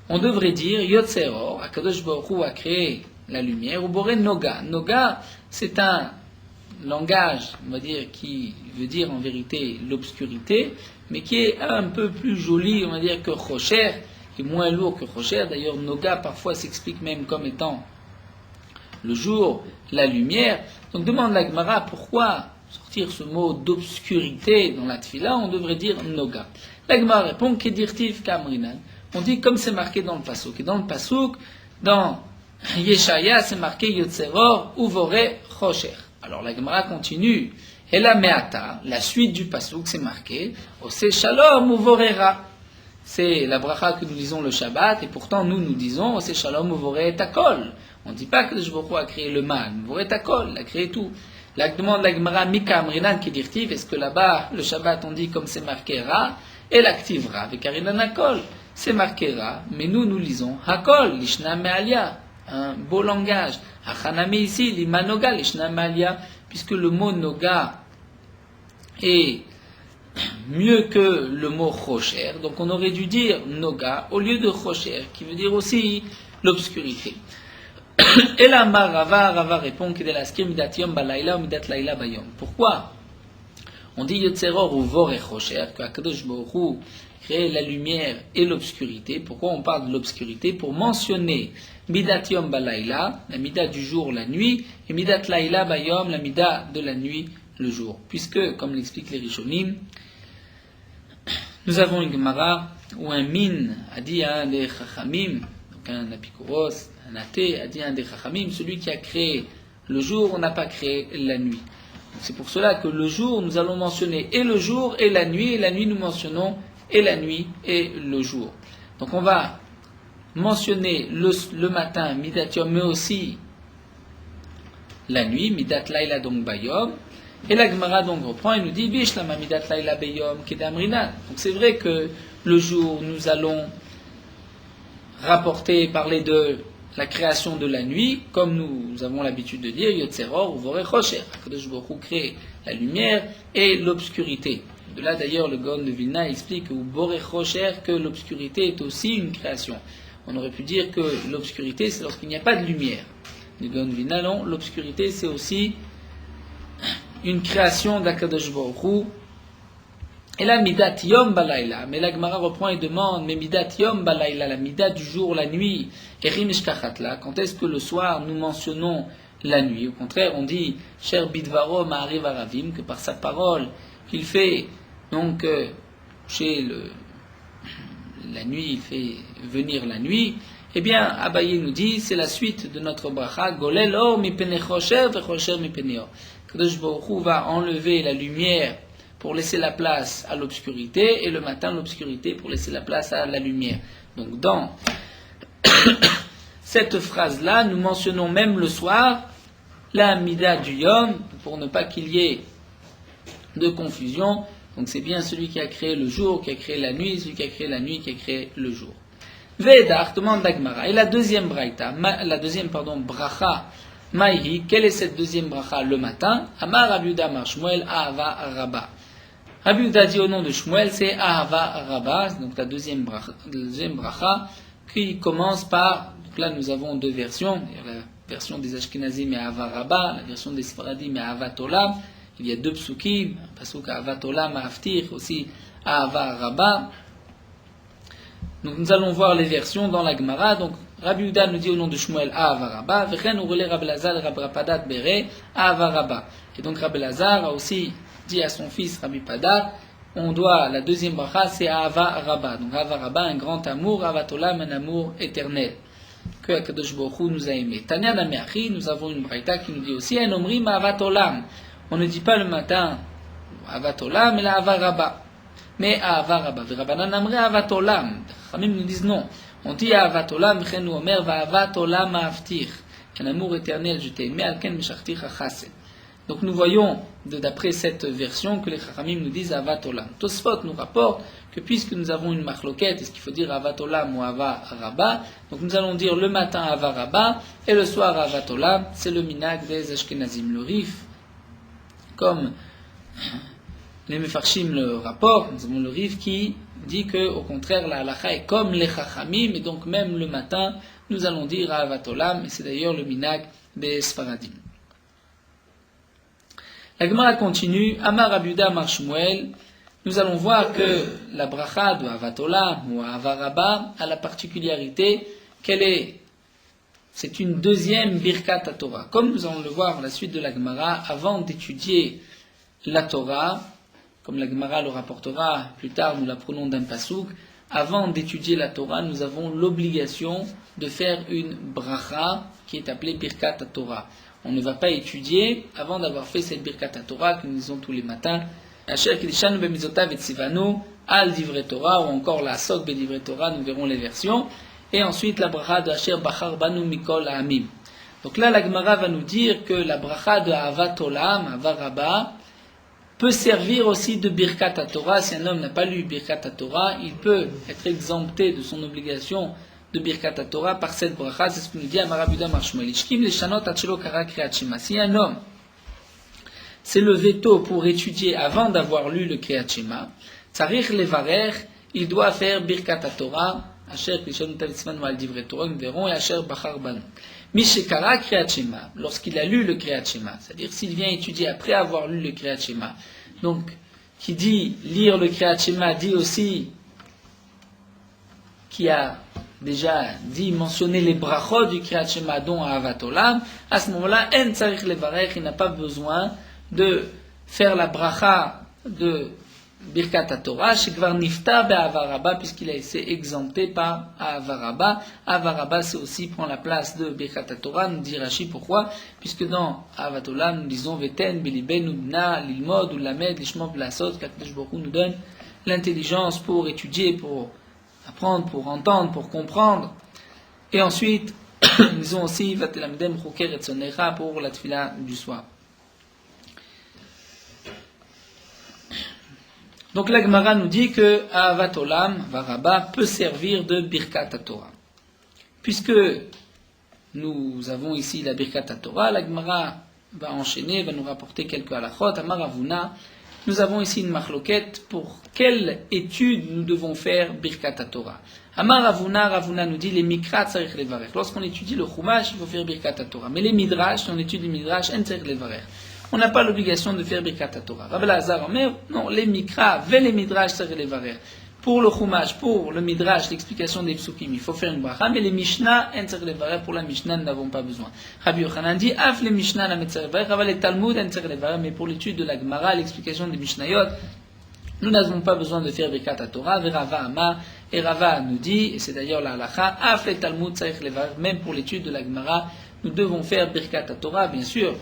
On devrait dire Yotzeror, HaKadosh Baruch Hu a créé la lumière, uvorei noga. Noga, c'est un langage, on va dire, qui veut dire en vérité l'obscurité, mais qui est un peu plus joli, on va dire, que chosher, qui est moins lourd que chosher. D'ailleurs, noga parfois s'explique même comme étant le jour, la lumière. Donc demande la Gemara pourquoi sortir ce mot d'obscurité dans la tfila, on devrait dire noga. La Gemara répond Kedirtiv Kamrinan. On dit comme c'est marqué dans le pasuk. Et dans le pasuk, dans Yeshaya, c'est marqué Yotzeror uvorei chosher. Alors la Gemara continue. Et la meata, la suite du pasuk, c'est marqué Ose shalom uvorera. C'est la bracha que nous lisons le Shabbat, et pourtant nous disons Ose shalom uvorei takol. On ne dit pas que le Shvoko a créé le mal, uvorei takol, il a créé tout. La demande la Gemara Mika Amrinan Kedirtiv, est-ce que là-bas le Shabbat on dit comme c'est marqué Ra, et l'active Ra avec Arinan Hakol, c'est marqué Ra, mais nous lisons Hakol, Lishna Me'alia, un beau langage. Hachanami ici, l'imanoga, Lishna Me'alia, puisque le mot noga est mieux que le mot Chosher. Donc on aurait dû dire Noga au lieu de Chosher, qui veut dire aussi l'obscurité. Et là, Rava répond que midat yom balayla ou midat layla bayom. Pourquoi on dit Yotzeror ou Vor et Chosher, que Akadosh Baruch Hu crée la lumière et l'obscurité. Pourquoi on parle de l'obscurité? Pour mentionner midat yom balayla, la midat du jour, la nuit, et midat layla bayom, la midat de la nuit, le jour. Puisque, comme l'expliquent les Rishonim, nous avons une Gemara où un min a dit à un des Chachamim, donc un Apikoros, un athée, a dit à un des Chachamim, celui qui a créé le jour, on n'a pas créé la nuit. C'est pour cela que le jour, nous allons mentionner et le jour et la nuit nous mentionnons et la nuit et le jour. Donc on va mentionner le matin, midat yom, mais aussi la nuit, midat laila donc bayom. Et la Gemara donc reprend et nous dit Bishlama midat laila bayom kedamrina. Donc c'est vrai que le jour, nous allons rapporter, parler de la création de la nuit, comme nous avons l'habitude de dire, Yotzeror ou Vorei Chosher. Akadosh Baruch Hu crée la lumière et l'obscurité. De là d'ailleurs, le Gaon de Vilna explique ou Vorei Chosher que l'obscurité est aussi une création. On aurait pu dire que l'obscurité c'est lorsqu'il n'y a pas de lumière. Le Gaon de Vilna, non, l'obscurité c'est aussi une création d'Akadosh Baruch Hu. Et là, midat yom balayla. Mais la Gemara reprend et demande, mais midat yom balayla, la midat du jour, la nuit, erim ishkachatla, quand est-ce que le soir nous mentionnons la nuit? Au contraire, on dit, cher bidvaro ma'ariv aravim, que par sa parole, il fait, donc, chez la nuit, il fait venir la nuit. Eh bien, Abaye nous dit, c'est la suite de notre bracha, golel or mi pene chosher ve chosher mi pene or. Kadosh Baruch Hu va enlever la lumière pour laisser la place à l'obscurité, et le matin l'obscurité pour laisser la place à la lumière. Donc dans cette phrase-là, nous mentionnons même le soir la mida du yom, pour ne pas qu'il y ait de confusion. Donc c'est bien celui qui a créé le jour, qui a créé la nuit, celui qui a créé la nuit, qui a créé le jour. Vedar, demande d'Agmara. Et la deuxième bracha, bracha, Maïhi, quelle est cette deuxième bracha le matin? Amar Rabbi Yehuda Amar Shmuel Ahava Rabba. Rabbi Yehuda dit au nom de Shmuel, c'est Ahava Rabba, donc la deuxième bracha, qui commence par, donc là nous avons deux versions, il y a la version des Ashkenazim et Ahava Rabba, la version des Sfaradim et Ahavat Olam, il y a deux psukim, un pasuk Ahavat Olam, Aftir, aussi Ahava Rabba. Donc nous allons voir les versions dans la Gemara. Donc Rabbi Yehuda nous dit au nom de Shmuel Ahava Rabba, Vechen ou relais Rabbi Lazar Rabbi Padat Bere Ahava Rabba. Et donc Rabbi Lazar a aussi dit à son fils Rabbi Padat, on doit, la deuxième bracha c'est Ahava Rabba. Donc Ahava Rabba, un grand amour, Ahavat Olam, un amour éternel, que Akadosh Baruch Hu nous a aimé. Tanya Nameachi, nous avons une braïta qui nous dit aussi, un omrim Ahavat Olam. On ne dit pas le matin Ahavat Olam, mais la Ahava Rabba. Mais Ahava Rabba, V'Rabbanan Amre Ahavat Olam. Les nous disent non. On dit Ahavat Olam, Chen ou Omer, Va'avat Olam Aftir. Un amour éternel, je t'ai aimé, Alken Meshachtir Chassid. Donc nous voyons, d'après cette version, que les Chachamim nous disent Ahavat Olam. Tosfot nous rapporte que puisque nous avons une marloquette, est-ce qu'il faut dire Ahavat Olam ou Ahava Rabba? Donc nous allons dire le matin Ahava Rabba et le soir Ahavat Olam. C'est le minag des Ashkenazim. Le Rif, comme les Mefarshim le rapportent, nous avons le Rif qui dit que, au contraire, la halakha est comme les Chachamim, et donc même le matin, nous allons dire Ahavat Olam, et c'est d'ailleurs le minag des Sfaradim. La Gemara continue, Amar Rabbi Yehuda Amar Shmuel, nous allons voir que la bracha de Ahavat Olam ou Ahava Rabba a la particularité qu'elle est, c'est une deuxième birkat à Torah. Comme nous allons le voir à la suite de la Gemara, avant d'étudier la Torah, comme la Gemara le rapportera, plus tard nous la prenons d'un pasouk, avant d'étudier la Torah, nous avons l'obligation de faire une bracha qui est appelée Birkat Torah. On ne va pas étudier avant d'avoir fait cette Birkat Torah que nous disons tous les matins, Asher Kedishanu Bemizotav et Tzivanu, Al Divrei Torah, ou encore la Sok Bedivrei Torah, nous verrons les versions, et ensuite la bracha de Asher Bachar Banu Mikol Ha'amim. Donc là, la Gemara va nous dire que la bracha de Ahavat Olam, Ahava Rabba, peut servir aussi de Birkat Torah. Si un homme n'a pas lu Birkat Torah, il peut être exempté de son obligation de Birkat Torah par cette bracha. C'est ce que nous dit Amar Rabbi Yehuda Amar Shmuel. Si un homme s'est levé tôt pour étudier avant d'avoir lu le Kriyat Shema, Tzarich levarer, il doit faire Birkat HaTorah, Asher Klishanu Talitzvanu al Divrei Torah, nous verrons, et Asher Bachar Banu. Mishekara Kriyat Shema, lorsqu'il a lu le Kriyat Shema, c'est-à-dire s'il vient étudier après avoir lu le Kriyat Shema, donc qui dit lire le Kriyat Shema dit aussi qui a déjà dit, mentionné les brachot du Kriyat Shema dont Ahavat Olam, à ce moment-là, en tzarich levarech, il n'a pas besoin de faire la bracha de Birkat HaTorah, shekvar nifta be'Ahava Rabba, puisqu'il a été exempté par Ahava Rabba. Ahava Rabba, c'est aussi prend la place de Birkat HaTorah, nous dit Rashi, pourquoi? Puisque dans Ahavat Olam, nous disons Veten, Belibenu, Bna, Lilmod, ou Lamed, Lishmov, Lasot, qu'Akadosh Baruch Hu nous donne l'intelligence pour étudier, pour apprendre, pour entendre, pour comprendre. Et ensuite, nous avons aussi Vatelamdem Choker et Sonecha pour la tfila du soir. Donc la Gemara nous dit que Ahavat Olam, Varaba, peut servir de Birkat HaTorah. Puisque nous avons ici la Birkat HaTorah, la Gemara va enchaîner, va nous rapporter quelques halachot. Amar Ravuna, nous avons ici une marloquette pour quelle étude nous devons faire Birkat HaTorah. Amar Ravuna, Ravuna nous dit les mikra tzarich levarech. Lorsqu'on étudie le chumash, il faut faire Birkat HaTorah. Mais les midrash, si on étudie les midrash, en tzarich levarech. On n'a pas l'obligation de faire Birkat HaTorah. Rabbi Lazar, mais non, les mikra, ve les midrash tzarich levarech. Pour le chumash, pour le midrash, l'explication des psukim, il faut faire une bracha, mais les mishnah, en tzarich levarech, pour la mishnah, nous n'avons pas besoin. Rabbi Yochanan dit, af les mishnah, la tzarich levarech, Rabbi les talmud, en tzarich levarech, mais pour l'étude de la Gemara, l'explication des mishnayot, nous n'avons pas besoin de faire Birkat HaTorah, Rava Ama, et Rava nous dit, et c'est d'ailleurs la halacha, af les talmud, tzarich levarech, même pour l'étude de la Gemara, nous devons faire Birkat HaTorah, bien sûr,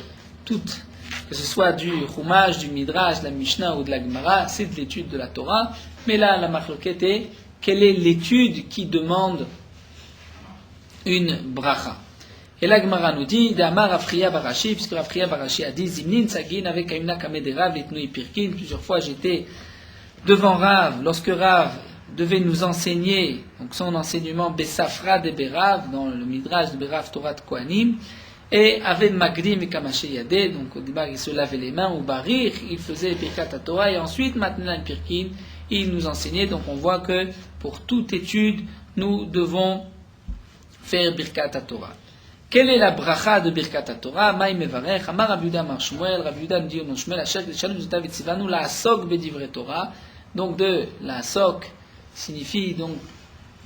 toute, que ce soit du chumash, du midrash, de la mishnah ou de la Gemara, c'est de l'étude de la Torah. Mais là, la marloquette est, quelle est l'étude qui demande une bracha? Et la Gemara nous dit, d'Amar Afriya Barashi, puisque Afriya Barashi a dit, Zimnin Sagin avec Aimna Kamederav et Tnui Pirkin. Plusieurs fois j'étais devant Rav, lorsque Rav devait nous enseigner, donc son enseignement Besafra de Berav, dans le midrash de Berav Torah de Kohanim, et avec Magdim et Kamaché Yadeh, donc au départ il se lavait les mains, ou Barir, il faisait Birkat HaTorah, et ensuite maintenant le Pirkin, il nous enseignait. Donc on voit que pour toute étude, nous devons faire Birkat HaTorah. Quelle est la bracha de Birkat HaTorah? Maï mevarech, Amar Rabbi Yehuda Amar Shmuel, Rabbi Yehuda dit au nom Shmuel, Asher K'Shalom Zotav Etzivanu la asok b'divrei Torah. Donc de la asok signifie donc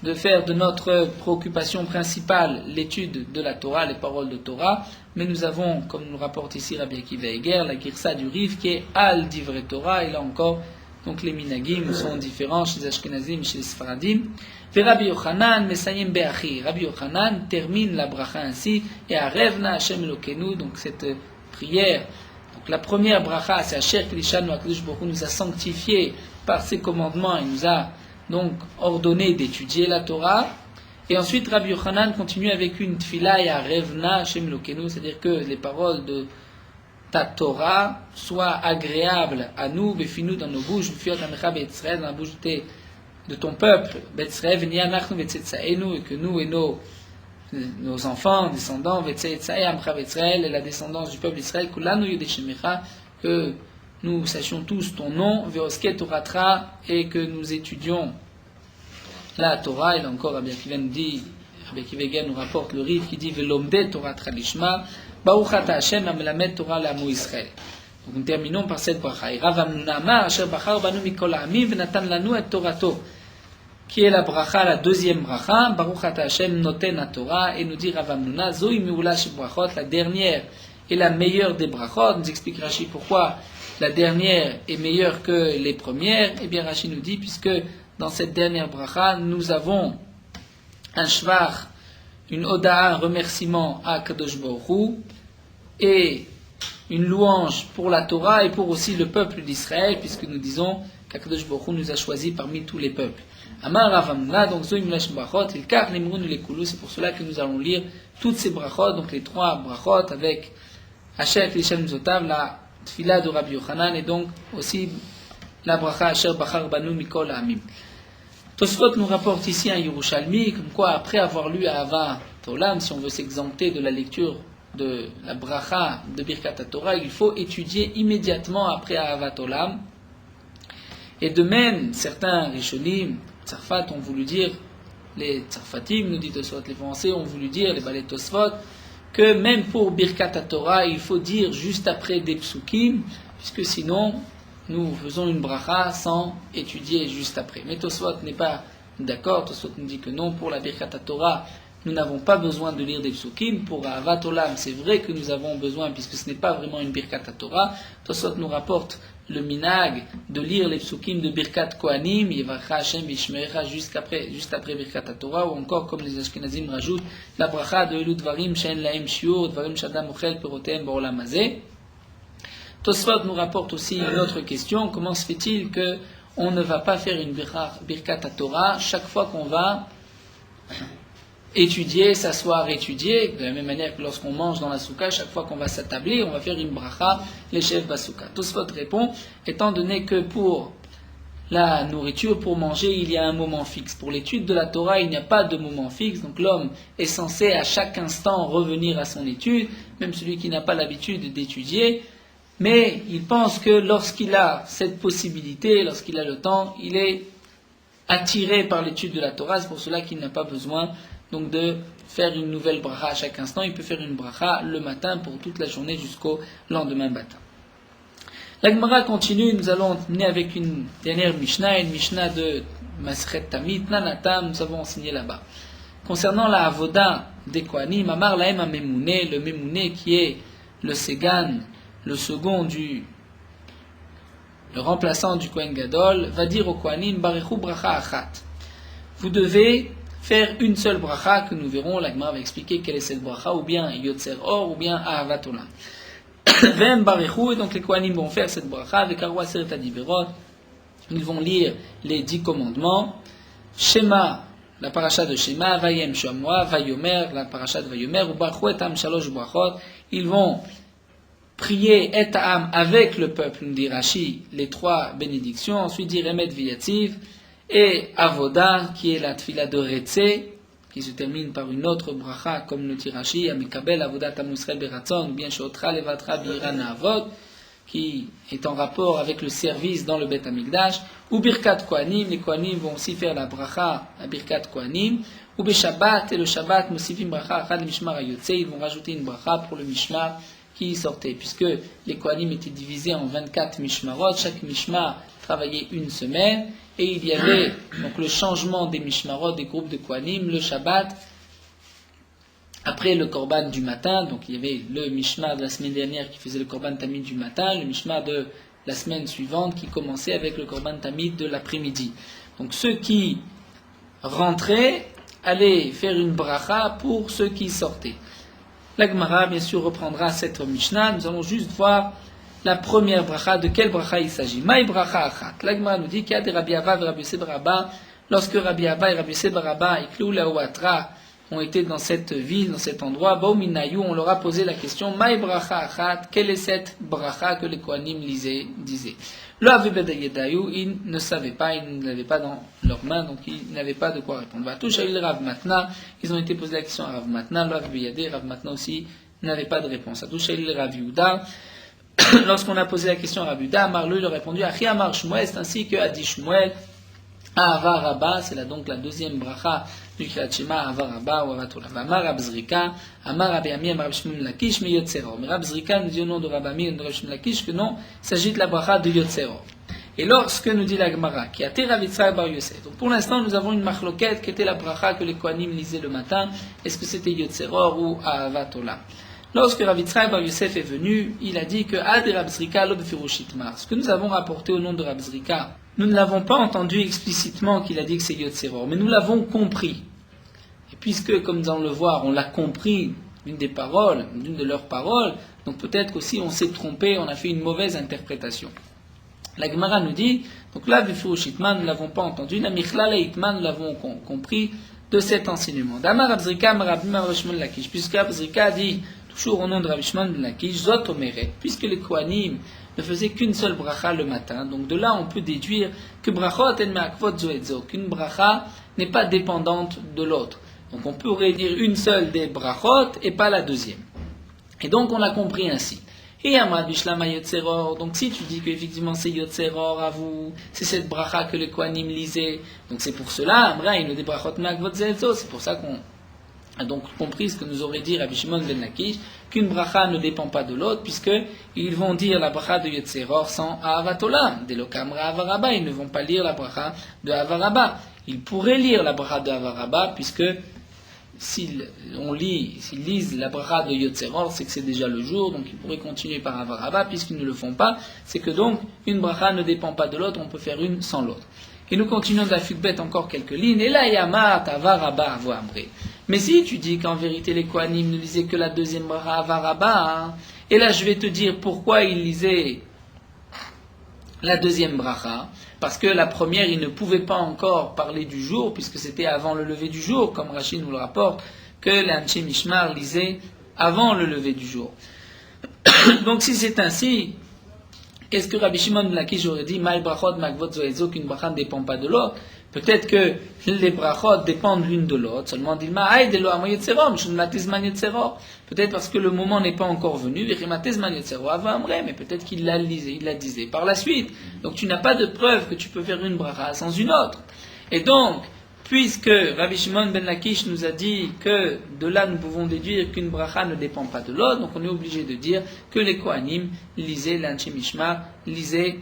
de faire de notre préoccupation principale l'étude de la Torah, les paroles de Torah, mais nous avons, comme nous rapporte ici Rabbi Akiva Eger, la Girsa du Rif qui est Al Divrei Torah, et là encore, donc les minagim sont différents chez les Ashkenazim et chez les Sfaradim. Et Rabbi Yochanan, Mesayim Be'achi, Rabbi Yochanan termine la bracha ainsi, et Arevna Hashem Elokenu, donc cette prière. Donc la première bracha, c'est Asher Klishanu Akadosh Baruch Hu nous a sanctifié par ses commandements, il nous a donc ordonné d'étudier la Torah. Et ensuite Rabbi Yochanan continue avec une tfila et Arevna Hashem Elokenu, c'est-à-dire que les paroles de ta Torah soient agréables à nous, Befinu dans nos bouches, Befiot Amecha Be'etzraël, dans la bouche de ton peuple, Be'etzraël, V'nianachnu Ve'tzetzaenu, et que nous et nos enfants, descendants, Ve'tzetzae Amecha Be'etzraël, et la descendance du peuple d'Israël, Kulanu Yodeshemecha, que nous sachions tous ton nom, Ve'oske Toratra, et que nous étudions la Torah. Et là encore, Rabbi Akiva nous dit, Rabbi Akiva nous rapporte le Rif qui dit Ve'lomde Toratra Lishma, Baruch ata Hashem amelamed Torah l'amo Israël. Donc nous terminons par cette bracha. Rav Hamnuna amar asher bachar banu mikol ha'amim v'natan lanu et Torato. Qui est la bracha, la deuxième bracha, Baruch ata Hashem noten ha-Torah, et nous dit Rav Hamnuna, Zoi mi'ula shebrachot, la dernière est la meilleure des brachot. Nous explique Rashi pourquoi la dernière est meilleure que les premières. Eh bien Rashi nous dit, puisque dans cette dernière bracha, nous avons un shvar, une oda, un remerciement à Kadosh Baruch Hu, et une louange pour la Torah et pour aussi le peuple d'Israël, puisque nous disons qu'Akadosh Baruch Hu nous a choisis parmi tous les peuples. Amar Rav Hamnuna, donc Zoim Lash Brachot, il kar Nimrun le Koulou, c'est pour cela que nous allons lire toutes ces brachot, donc les trois brachot avec Asher Klishem Zotav, la tfila de Rabbi Yochanan, et donc aussi la bracha Asher Bachar Banu Mikol Ha'amim. Tosfot nous rapporte ici un Yerushalmi, comme quoi après avoir lu Ahavat Olam, si on veut s'exempter de la lecture de la bracha de Birkat Torah, il faut étudier immédiatement après Ahavat Olam. Et de même, certains Rishonim, Tzarfat, ont voulu dire, les Tzarfatim, nous dit Tosfot, les Français ont voulu dire, les Balei Tosfot, que même pour Birkat Torah, il faut dire juste après des psukim, puisque sinon, nous faisons une bracha sans étudier juste après. Mais Tosfot n'est pas d'accord, Tosfot nous dit que non, pour la Birkat Torah, nous n'avons pas besoin de lire des psukim. Pour Ahavat Olam, c'est vrai que nous avons besoin, puisque ce n'est pas vraiment une Birkat Torah. Tosfot nous rapporte le minag de lire les psukim de Birkat Kohanim, Yevacha Hashem Vishmerecha, juste après Birkat Torah, ou encore, comme les Ashkenazim rajoutent, la bracha de Elu Dvarim She'en Lahem Shiur, Dvarim Shadam Ochel Perotem Ba'olam Hazeh. Tosfot nous rapporte aussi une autre question: comment se fait-il que on ne va pas faire une Birkat Torah chaque fois qu'on va étudier, s'asseoir, étudier, de la même manière que lorsqu'on mange dans la soukha, chaque fois qu'on va s'attabler, on va faire une bracha, les chefs basouka. Tosfot répond, étant donné que pour la nourriture, pour manger, il y a un moment fixe. Pour l'étude de la Torah, il n'y a pas de moment fixe, donc l'homme est censé à chaque instant revenir à son étude, même celui qui n'a pas l'habitude d'étudier, mais il pense que lorsqu'il a cette possibilité, lorsqu'il a le temps, il est attiré par l'étude de la Torah, c'est pour cela qu'il n'a pas besoin donc de faire une nouvelle bracha à chaque instant. Il peut faire une bracha le matin pour toute la journée jusqu'au lendemain matin. La Gemara continue, nous allons terminer avec une dernière Mishnah, une Mishnah de Masechet Tamid, Nanatam, nous avons enseigné là-bas. Concernant la Avoda des Kohanim, Amar Lahem HaMemouné, le Memouné qui est le Segan, le second le remplaçant du Kohen Gadol, va dire au Kohanim, Barechu Bracha Achat. Vous devez faire une seule bracha que nous verrons. La Gemara va expliquer quelle est cette bracha, ou bien Yotzer Or, ou bien Ahavat Olam. Vem Barechu, et donc les Kohanim vont faire cette bracha avec Arwa Seret Adiberot. Ils vont lire les 10 commandements. Shema, la paracha de Shema, Vayem Shamwa, Vayomer, la paracha de Vayomer, ou Baruch Etam Shalosh Brachot. Ils vont prier et Am avec le peuple, nous dit Rashi, les 3 bénédictions. Ensuite dit Remet Viyatziv et Avoda, qui est la tfila de Retze, qui se termine par une autre bracha, comme le dit Rashi, Amikabel Avoda Tamusrel Beratzon, bien Shotra Levatra Biran Avod, qui est en rapport avec le service dans le Beth Amikdash, ou Birkat Kohanim, les Kohanim vont aussi faire la bracha à Birkat Kohanim, ou Beshabbat, et le Shabbat, Mosifim Bracha Achad Mishmar Ayotze, ils vont rajouter une bracha pour le Mishmar qui sortait, puisque les Kohanim étaient divisés en 24 Mishmarot, chaque Mishmar travaillait une semaine, et il y avait donc le changement des Mishmarot, des groupes de Kohanim, le Shabbat, après le Korban du matin, donc il y avait le Mishmar de la semaine dernière qui faisait le Korban Tamid du matin, le Mishmar de la semaine suivante qui commençait avec le Korban Tamid de l'après-midi. Donc ceux qui rentraient allaient faire une bracha pour ceux qui sortaient. La Gemara, bien sûr, reprendra cette Mishnah. Nous allons juste voir la première bracha. De quelle bracha il s'agit? Maï bracha achat. La Gemara nous dit qu'il y a des Rabbi Ava et Rabbi Yosef bar Abba. Lorsque Rabbi Ava et Rabbi Yosef bar Abba et Klou Laouatra ont été dans cette ville, dans cet endroit, Baominayou, on leur a posé la question, Maï bracha achat, quelle est cette bracha que les Kohanim disaient? Le Avibedayedayu, ils ne savaient pas, ils ne l'avaient pas dans leurs mains, donc ils n'avaient pas de quoi répondre. Touchaïl Rav Matna, ils ont été posé la question à Rav Matna, le Avibeyadé, Rav Matna aussi n'avait pas de réponse. Touchaïl Rav Yehuda, lorsqu'on a posé la question à Rav Yehuda, Marlu il a répondu, Achi Amar Shmuel, c'est ainsi que Adi Shmuel, Ahava Rabba, c'est donc la deuxième bracha du Kriyat Shema, Ahava Rabba ou Ahavat Olam. Amar Rab Zrika, Amar Rabbi Ami, Amar Rabbi Shmuel Lakish, mais Yotzeror. Mais Rab Zrika nous dit au nom de Rabbi Ami et de Rabbi Shmuel Lakish que non, il s'agit de la bracha de Yotzeror. Et lorsque nous dit la Gemara, qui a été Rav Yitzhak bar Yosef, donc pour l'instant nous avons une marloquette qui était la bracha que les Kohanim lisaient le matin, est-ce que c'était Yotzeror ou Ahavat Olam? Lorsque Rav Yitzhak bar Yosef est venu, il a dit que Ad Rab Zrika lo befirushitmar. Ce que nous avons rapporté au nom de Rab Zrika, nous ne l'avons pas entendu explicitement qu'il a dit que c'est Yotzeror, mais nous l'avons compris. Et puisque, comme nous allons le voir, on l'a compris d'une de leurs paroles, donc peut-être qu'aussi on s'est trompé, on a fait une mauvaise interprétation. La Gemara nous dit, donc là, Bifurus Hitman, nous ne l'avons pas entendu, la Michlala Hitman, nous l'avons compris de cet enseignement. Damar Abzrika, Marabim Rabishman Lakish, puisque Abzrika dit, toujours au nom de Rabishman Lakish, Zot Omeret, puisque les Kohanim ne faisaient qu'une seule bracha le matin, donc de là on peut déduire que Brachot en Me'akvot Zoedzo, qu'une bracha n'est pas dépendante de l'autre. Donc on pourrait dire une seule des brachot et pas la deuxième. Et donc on l'a compris ainsi. Et Amad Bishlama Yotzeror, donc si tu dis qu'effectivement c'est Yotzeror à vous, c'est cette bracha que les Kohanim lisaient, donc c'est pour cela, Amra, il nous dit brachot makvot zelzo, c'est pour ça qu'on a donc compris ce que nous aurait dit Rabbi Shimon ben Lakish, qu'une bracha ne dépend pas de l'autre, puisqu'ils vont dire la bracha de Yotzeror sans Ahavat Olam, Delokamra Avaraba, ils ne vont pas lire la bracha de Avaraba. Ils pourraient lire la bracha de Avaraba, puisque s'ils lisent la bracha de Yotzeror, c'est que c'est déjà le jour, donc ils pourraient continuer par Avaraba, puisqu'ils ne le font pas, c'est que donc une bracha ne dépend pas de l'autre, on peut faire une sans l'autre. Et nous continuons de la Fukbet encore quelques lignes, et là Yamat Avaraba Avo Amré. Mais si tu dis qu'en vérité les Kohanim ne lisaient que la deuxième bracha Avaraba, et là je vais te dire pourquoi ils lisaient la deuxième bracha, parce que la première, ils ne pouvaient pas encore parler du jour, puisque c'était avant le lever du jour, comme Rachid nous le rapporte, que l'Anshé Mishmar lisait avant le lever du jour. Donc si c'est ainsi, qu'est-ce que Rabbi Shimon ben Lakish aurait dit, Maï brachot makvot zoezo, qu'une bracha ne dépend pas de l'autre. Peut-être que les brachot dépendent l'une de l'autre, seulement dilma aïe de lo amoyetzerom, shunmatizman yetzeror. Peut-être parce que le moment n'est pas encore venu, mais peut-être qu'il la lisait, il la disait par la suite. Donc tu n'as pas de preuve que tu peux faire une bracha sans une autre. Et donc, puisque Rabbi Shimon ben Lakish nous a dit que de là nous pouvons déduire qu'une bracha ne dépend pas de l'autre, donc on est obligé de dire que les Kohanim lisaient l'Anshé Mishmar, lisaient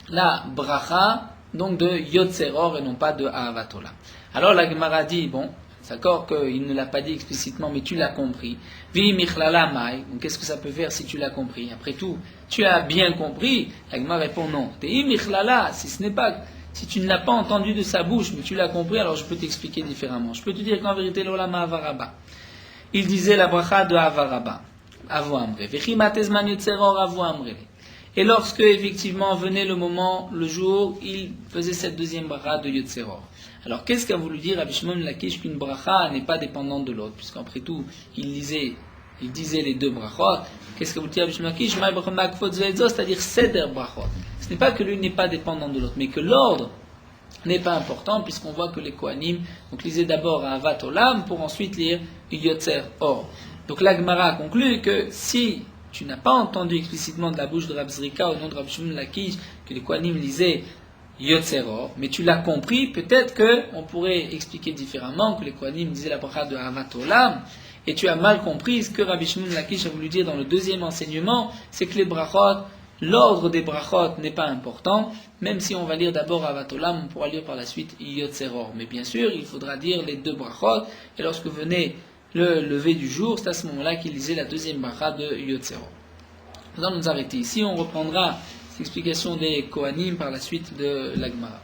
la bracha, donc de Yotzeror et non pas de Ahavat Olam. Alors la Gemara dit, bon, c'est d'accord qu'il ne l'a pas dit explicitement, mais tu l'as compris. Vi michlala mai, donc qu'est-ce que ça peut faire si tu l'as compris? Après tout, tu as bien compris. La Gemara répond non. Tei michlala, si tu ne l'as pas entendu de sa bouche, mais tu l'as compris, alors je peux t'expliquer différemment. Je peux te dire qu'en vérité, l'Olam Avaraba, il disait la bracha de Avaraba, Avo Amre. Vechimatezman Yotzeror Avo Amre. Et lorsque effectivement venait le moment, le jour, il faisait cette deuxième bracha de Yotzeror. Alors qu'est-ce qu'a voulu dire Rabbi Shimon Lakish qu'une bracha n'est pas dépendante de l'autre, puisqu'après tout, il disait les deux brachot. Qu'est-ce qu'a voulu dire Rabbi Shimon Lakish, c'est-à-dire seder brachot. Ce n'est pas que l'une n'est pas dépendante de l'autre, mais que l'ordre n'est pas important, puisqu'on voit que les Kohanim donc lisaient d'abord Ahavat Olam pour ensuite lire Yotzeror. Donc la Gemara conclut que si tu n'as pas entendu explicitement de la bouche de Rab Zrika au nom de Rabbi Shimon Lakish que les Kohanim lisaient Yotzeror, mais tu l'as compris, peut-être qu'on pourrait expliquer différemment que les Kohanim disaient la bracha de Ahavat Olam, et tu as mal compris ce que Rabbi Shimon Lakish a voulu dire dans le deuxième enseignement, c'est que les brachot, l'ordre des brachot n'est pas important, même si on va lire d'abord Ahavat Olam, on pourra lire par la suite Yotzeror. Mais bien sûr, il faudra dire les deux brachot, et lorsque venait le lever du jour, c'est à ce moment-là qu'il lisait la deuxième bracha de Yotzeror. Nous allons nous arrêter ici, on reprendra l'explication des Kohanim par la suite de la Gemara.